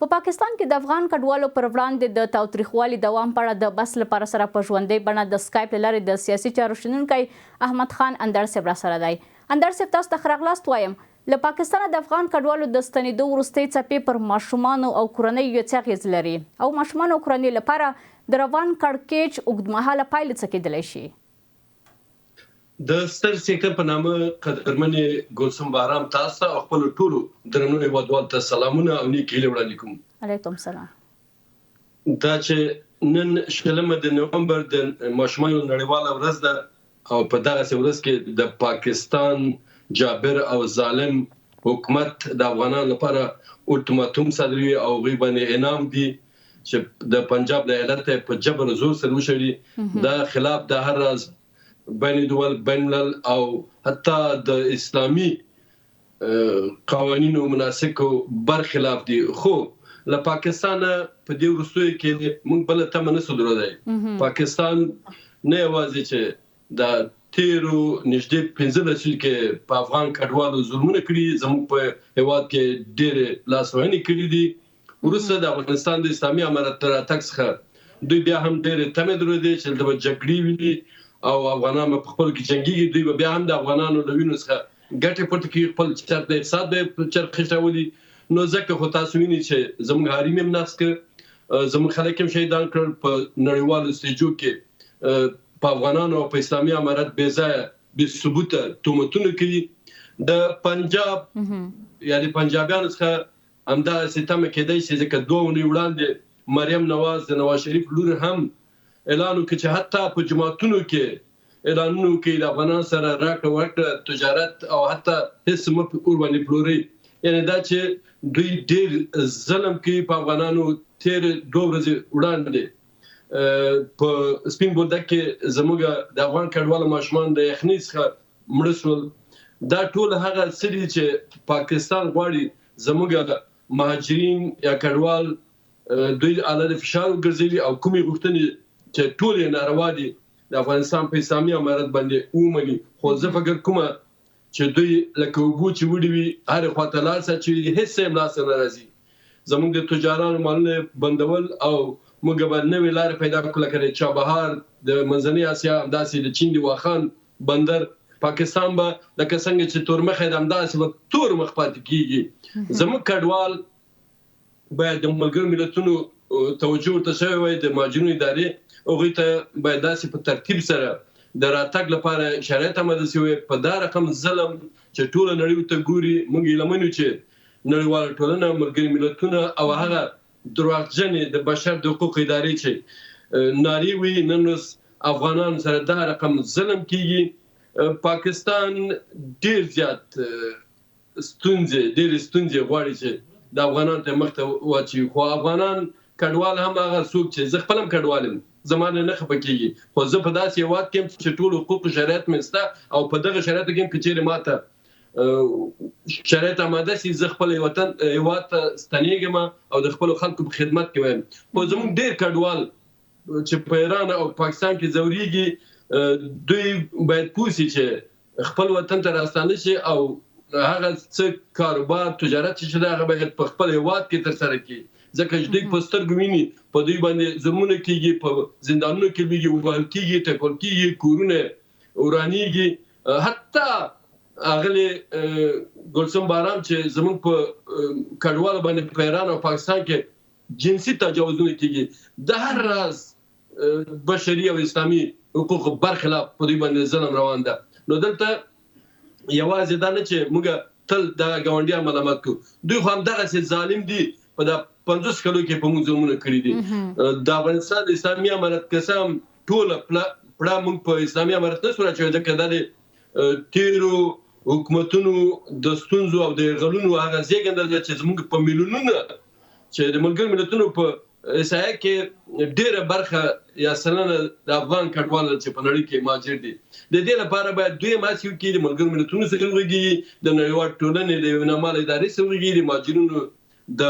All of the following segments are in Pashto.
په پاکستان کې د افغان کډوالو پر وړاندې د تاوتریخوالي دوام په اړه د بحث لپاره سره په ژوندۍ بڼه د سکایپ له لارې د سیاسي چارو شنونکی احمد خان اندړ صاحب راسره دی. اندړ صاحب تاسو ته ښه راغلاست وایم. له پاکستانه د افغان کډوالو د ستنېدو وروستۍ څپې پر ماشومانو او کورنیو څه اغېز لري او ماشومانو او کورنیو لپاره د روان کړکېچ اوږدمهاله پایلې څه کېدلی شي؟ د ستر سیکټر په نامه قدرمنې ګلسم بارام تاسو او خپل ټولو درنو هیوادوالو ته سلامونه او نیک هیلې وړاندې کوم. علیکم سلام. دا چې نن 16 نومبر د ماشومانو نړیواله ورځ ده او په دغه ورځ کې د پاکستان جابر او ظالم حکومت د افغانانو لپاره الټیماټوم صادروي او غوی باندې انعام دي چې د پنجاب د ایالت په جبر زور سره وشړي. دا خلاف د هر راز بین الدول بین الملل او حتی د اسلامي قوانینو مناسکو برخلاف دي. خو له پاکستان په دې وروستیو کې موږ بل تمه نسو درلودای. پاکستان نه یوازې چې د تیرو نږدې 15 کې په افغان کډوالو ظلمونه کړي، زموږ په هیواد کې ډېر لاسوهنې کړي دي. وروسته د افغانستان د اسلامي امارت تر راتګ څخه دوی بیا هم ډېرې تمې درلودې چې دلته به جګړې وي او افغانان په خپل کې جنگيږي. دوی بیا هم د افغانانو له وینو څخه ګټې پورته کوي، خپل چارت د اقتصاد به چرخ خښولي. نو ځکه خو تاسو وینئ چې زموږ حریم هم ناس کړ، زموږ خلک هم شهیدان کړل په نړیوالو سټیجو کې. په افغانانو او په اسلامي امارت بې ځایه بې ثبوته تهمتونه کوي. د پنجاب یا د پنجابیانو څخه همداسې تمه کېدای شي ځکه 2 اونۍ وړاندې مریم نواز د نواز شریف لور هم اعلان وکړ چې حتی په جماعتونو کې اعلانونه کوي د افغانانو سره راکړه ورکړه تجارت او حتی هیڅ مه ورباندې پلوري. یعنې دا چې دوی ډېر ظلم کوي په افغانانو. تېرې 2 ورځې وړاندې په سپین بولدک کې زموږ د افغان کډوالو ماشومان د یخنۍ څخه مړه شول. دا ټول هغه څه دي چې پاکستان غواړي زموږ مهاجرین یا کډوال دوی اعلی د فشار وګرځوي او کومې غوښتنې چې ټول یې ناروا دي د افغانستان په اسلامي امارت باندې ومني. خو زه فکر کوم چې دوی لکه اوبو چې وړي وي هرې خواته لاړ شه چې هېڅ یې هم لاسته نه راځي. زموږ د تجارانو مالونه بندول او موږ به نوې لارې پیدا کړو لکه د چابهار د منځنۍ اسیا همداسې د چین د واخان بندر. پاکستان به لکه څنګه چې تورمخی د همداسې به تور مخ پاتې کېږي. زموږ کډوال باید د ملګرو ملتونو توجه ورته شوی وای، د مهاجرینو ادارې هغوی ته باید داسې په ترتیب سره د راتګ لپاره شرایط آماده شوي. په دا رقم ظلم چې ټوله نړۍ ورته ګوري، موږ هیله من یو چې نړیواله ټولنه، ملګري ملتونه او هغه درواغجنې د بشر د حقوقو ادارې چې نارې وي نن ورځ افغانانو سره دا رقم ظلم کېږي. پاکستان ډېر زیات ستونزې غواړي چې د افغانانو ته مخ ته واچوي. خو افغانان کډوال هم هغه څوک چې زه خپل هم کډوال یم، زما نه خفه کېږي. خو زه په داسې هېواد کې یم چې ټول حقوقو شرایط مې شته او په دغه شرایطو کې هم که چېرې ماته شرایط آماده شي زه خپل هېواد ته ستنېږم او د خپلو خلکو په خدمت کې وایم. خو زموږ ډېر کډوال چې په ایران او پاکستان کې ځورېږي دوی باید پوه شي چې خپل وطن ته راستانه شي او هغه څه کاروبار تجارت چې ده هغه باید په خپل هېواد کې ترسره کړي. ځکه چې دوی په سترګو ویني په دوی باندې ظلمونه کېږي، په زندانونو کې لویږي، ووهل کېږي، ټکول کېږي، کورونه ورانېږي. حتی اغلې ګلسم بارام چې زموږ په کډوالو باندې په ایران او پاکستان کې جنسي تجاوزونه کېږي. د هر راز بشري او اسلامي حقوقو برخلاف په دوی باندې ظلم روان ده. نو دلته یوازې دا نه چې موږ تل د ګاونډیان ملامت کوو، دوی خو همدغسې ظالم دي. په دا 50 کلو کې په موږ ظلمونه کړي دي. د افغانستان د اسلامي امارت قسم ټوله پړه موږ په اسلامي امارت نه سو راچوی ځکه دا د تیرو حکومتونو د ستونزو او د یرغلونو هغه زېږنده ده چې زموږ په میلیونونه چې د ملګرو ملتونو په احصایه کې ډېره برخه یا سلنه د افغان کډوال چې په نړۍ کې مهاجر دي. د دې لپاره باید دوی هڅې وکړي د ملګرو ملتونو سره وغږېږي، د نړیوال ټولنې د یوې نامالې ادارې سره وغږېږي، د مهاجرینو د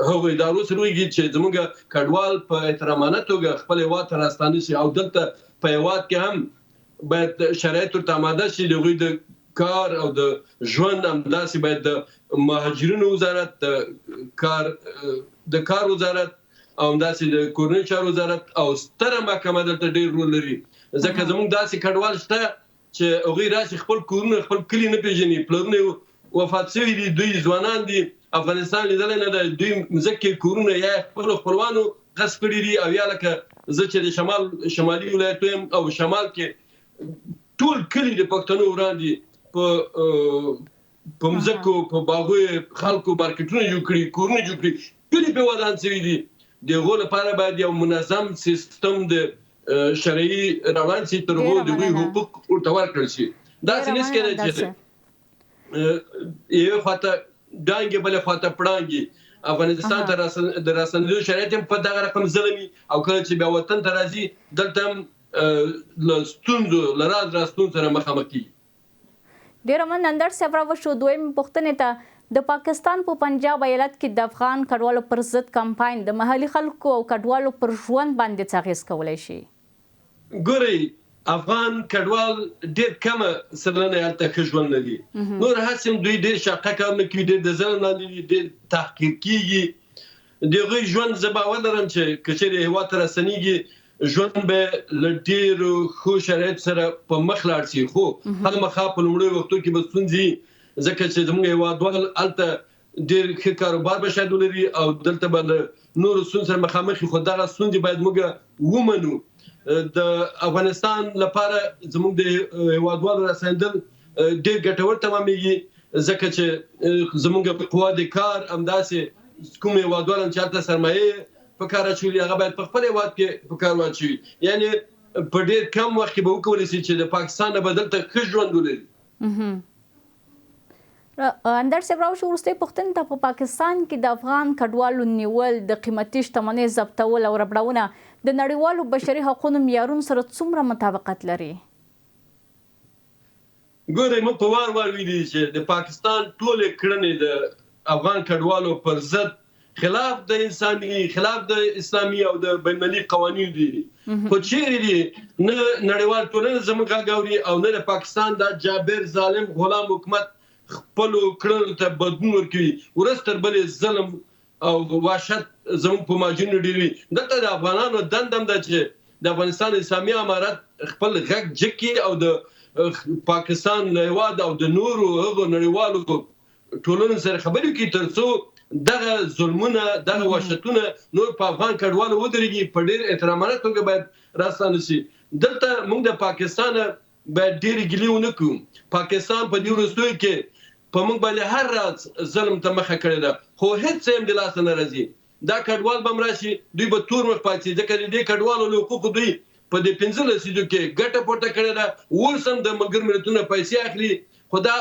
هغو ادارو سره وغږېږي چې زموږ کډوال په احترامانه توګه خپل هېواد ته راستانه شي او دلته په هېواد کې هم باید شرایط ورته آماده شي د هغوی د کار او د ژوند همداسې باید د مهاجرینو وزارت د کار وزارت او همداسې د کورنیو چارو وزارت او ستره محکمه دلته ډېر رول لري ځکه زموږ داسې کډوال شته چې هغوی راشي خپل کورونه خپل کلي نه پېژني پلرونه وفات شوي دي دوی ځوانان دي افغانستان لیدلی نه دی دوی مځکې کورونه یا خپلو خپلوانو غصب کړي دي او یا لکه زه چې د شمالي ولایتو یم او شمال کې ټول کلي د پښتنو وړاندې په مځکو په باغونو خلکو مارکیټونه جوړ کړي کورونه جوړ کړي کلي پرې ودان شوي دي د هغو لپاره باید یو منظم سیستم د شرعي روان شي تر هغو د دوی حقوق ورته ورکړل شي داسې نشي کېدای چې یوې خواته ډانګې بلې خواته پړانګې افغانستان ته د راسنېدو شرایط هم په دغه رقم ظلمي او کله چې بیا وطن ته راځي دلته هم له ستونزو له راز ستونزو سره مخامخ کېږي ډېره مننه اندړ صاحب راوشو دویمې پوښتنې ته د پاکستان په پنجاب ایالت کې د افغان کډوالو پر ضد کمپاین د محلي خلکو او کډوالو پر ژوند باندې څه اغېز کولی شي ګورئ افغان کډوال ډېر کمه سلنه هلته ښه ژوند لري نور هسې هم دوی ډېر شاقه کارونه کوي ډېر د ظلم لاندې دي ډېر تحقیر کېږي د هغوی ژوند زه باور لرم چې که چېرې هېواد ته راستنېږي ژوند به له ډېرو ښو شرایطو سره په مخ لاړ شي خو خامخا په لومړیو وختو کې به ستونزې ځکه چې زموږ هېوادوال هلته ډېر ښه کاروبار به شاید ولري او دلته به له نورو ستونزو سره مخامخ وي خو دغه ستونزې باید موږ ومنو د افغانستان لپاره زموږ د هېوادوالو راسنېدل ډېر ګټور تمامېږي ځکه چې زموږ قوا د کار همداسې کوم هېوادوال هم چې هلته سرمایې په کار اچولي هغه باید په خپل هېواد کې په کار واچوي یعنې په ډېر کم وخت کې به وکولی شي چې د پاکستان نه به دلته ښه ژوند ولري اندړ صاحب راوشو وروستۍ پوښتنې ته په پاکستان کې د افغان کډوالو نیول د قیمتي شتمنۍ ضبطول او ربړونه د نړیوالو بشري حقوقو معیارونو سره څومره مطابقت لري ګورئ موږ په وار وار ویلي چې د پاکستان ټولې کړنې د افغان کډوالو پر ضد خلاف د انساني خلاف د اسلامي او د بین‌المللي قوانینو دي خو چیرې دي نه نړیوال ټولنه زموږ غږ اوري او نه د پاکستان دا جابر ظالم غلام حکومت خپلو کړنو ته بدلون ورکوي ورځ تر بلې ظلم او وحشت زموږ په مهاجرینو ډېر وي دلته د افغانانو دنده هم ده چې د افغانستان اسلامي امارت خپل غږ جګ کړي او د پاکستان له هېواد او د نورو هغو نړیوالو ټولنو سره خبرې وکړي تر څو دغه ظلمونه دغه وحشتونه نور په افغان کډوالو ودرېږي په ډېر احترامانه توګه باید راستانه شي دلته موږ د پاکستان باید ډېرې ګیلې ونه کړو پاکستان په دې وروستیو کې په موږ باندې هر راز ظلم ته مخه کړې ده خو هېڅ څه هم د لاسه نه راځي دا کډوال به هم راشي دوی به تور مخ پاتې ځکه د دې کډوالو له حقوقو دوی په دې 15 لسیزو کې ګټه پورته کړې ده اوس هم د ملګرو ملتونو پیسې اخلي خو دا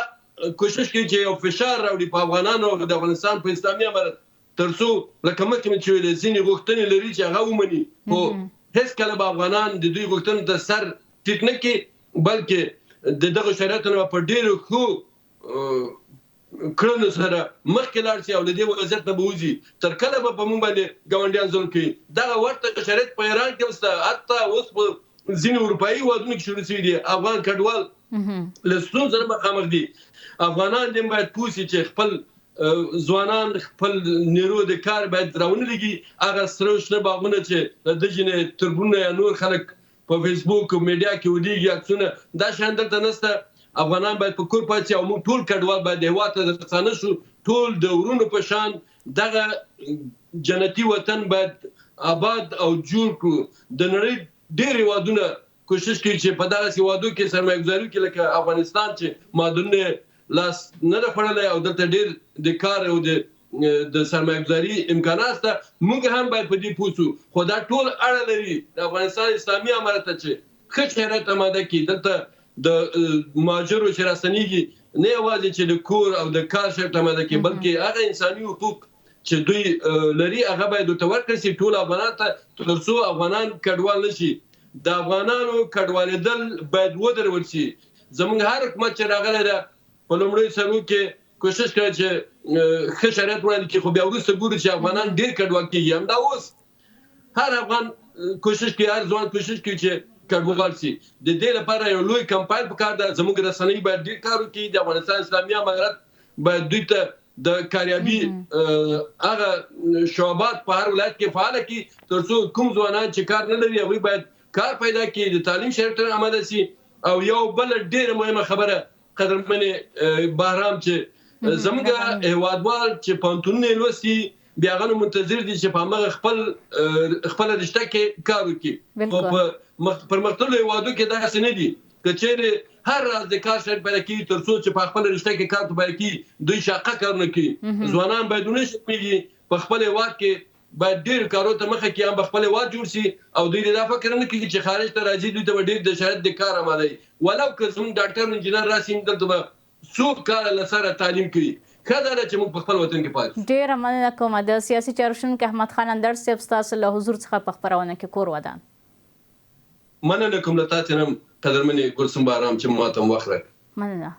کوشش کوي چې یو فشار راوړي په افغانانو او د افغانستان په اسلامي امارت تر څو لکه مخکې مې چې ویلې ځینې غوښتنې لري چې هغه ومني خو هېڅکله به افغانان د دوی غوښتنو ته سر ټیټ نه کړي بلکې د دغو شرایطو نه په ډېرو ښو کړنو سره مخکې لاړ شي او له دې وضعیت نه به وځي تر کله به په موږ باندې ګاونډیان ظلم کوي دغه ورته شرایط په ایران کې هم شته حتی اوس په ځینې اروپایي هېوادونو کې شروع شوي دي افغان کډوال له ستونزو سره مخامخ دي افغانان دې باید پوه شي چې خپل ځوانان خپل نیرو د کار باید راونه لګي هغه سره شنه باغونه چې له دغې نه تربونه یا نور خلک په فیسبوک او میډیا کې ودیږي عکسونه دا شیان دلته نشته افغانان باید په کور پاتې شي او موږ ټول کډوال باید هېواد ته راستانه شو ټول د ورونو په شان دغه جنتي وطن باید آباد او جوړ کړو د نړۍ ډېر هېوادونه کوشش کوي چې په دغسې هېوادو کې سرمایه ګزاري وکړي لکه افغانستان چې معدنونه لاس نه ده خوړلی او دلته ډېر د کار او د سرمایه ګزاري امکانات شته موږ هم باید په دې پوه شو خو دا ټول اړه لري د افغانستان اسلامي امارت ته چې ښه شرایط اماده کړي دلته د مهاجرو چې راستنېږي نه یوازې چې د کور او د کار شرط اماده کړي بلکې هغه انساني حقوق چې دوی لري هغه باید ورته ورکړل شي ټول افغانان ته تر څو افغانان کډوال نه شي د افغانانو کډوالېدل باید ودرول شي زموږ هر حکومت چې راغلی ده په لومړیو سرو کې کوشش کوي چې ښه شرایط وړاندې کړي خو بیا وروسته ګوري چې افغانان ډېر کډوال کېږي همدا اوس هر افغان کوشش کوي هر ځوان کوشش کوي چې کډوال سي د دې لپاره یو لوی کمپاین پکار ده زموږ رسنۍ باید ډیر کار وکړي د افغانستان اسلامي امارت باید دوی ته د کاریابي هغه شعبات په هر ولایت کې فعال کړي ترڅو کوم ځوانان چې کار نه لري هغوی باید کار پیدا کړي د تعلیم شریک ته آماده سي او یو بل ډیره مهمه خبره قدرمنې بهرام چې زموږ هیوادوال چې پوهنتونونه لوستي بیا غو منتظر دي چې په هغه خپل رشته کې کار وکړي خو په پرمختللو هیوادو کې داسې نه دي کچېرې هر راز د کار شریک پیدا کړي ترڅو چې په خپل رشته کې کار پیدا کړي دوی شاقه کارونه کوي ځوانان باید ونه شي په خپل هیواد کې باید ډیر کارو ته مخه کې هم په خپل هیواد جوړ شي او دوی دا فکر نه کوي چې خارج ته راځي دوی ته ډیر د شرایط د کار آماده ولو که زموږ ډاکټر انجینر راشي دلته څو کال لسره تعلیم کوي خدای چې موږ په خپل وطن کې پاتې ډیر مننه کوم د سیاسي چارو شونکي احمد خان اندړ صاحب ستاسو له حضور څخه په خبرونه کې کور ودان مننه کوم له تاسو نن قدرمنې ګلسم بهرام چې ماته وخت راکړ مننه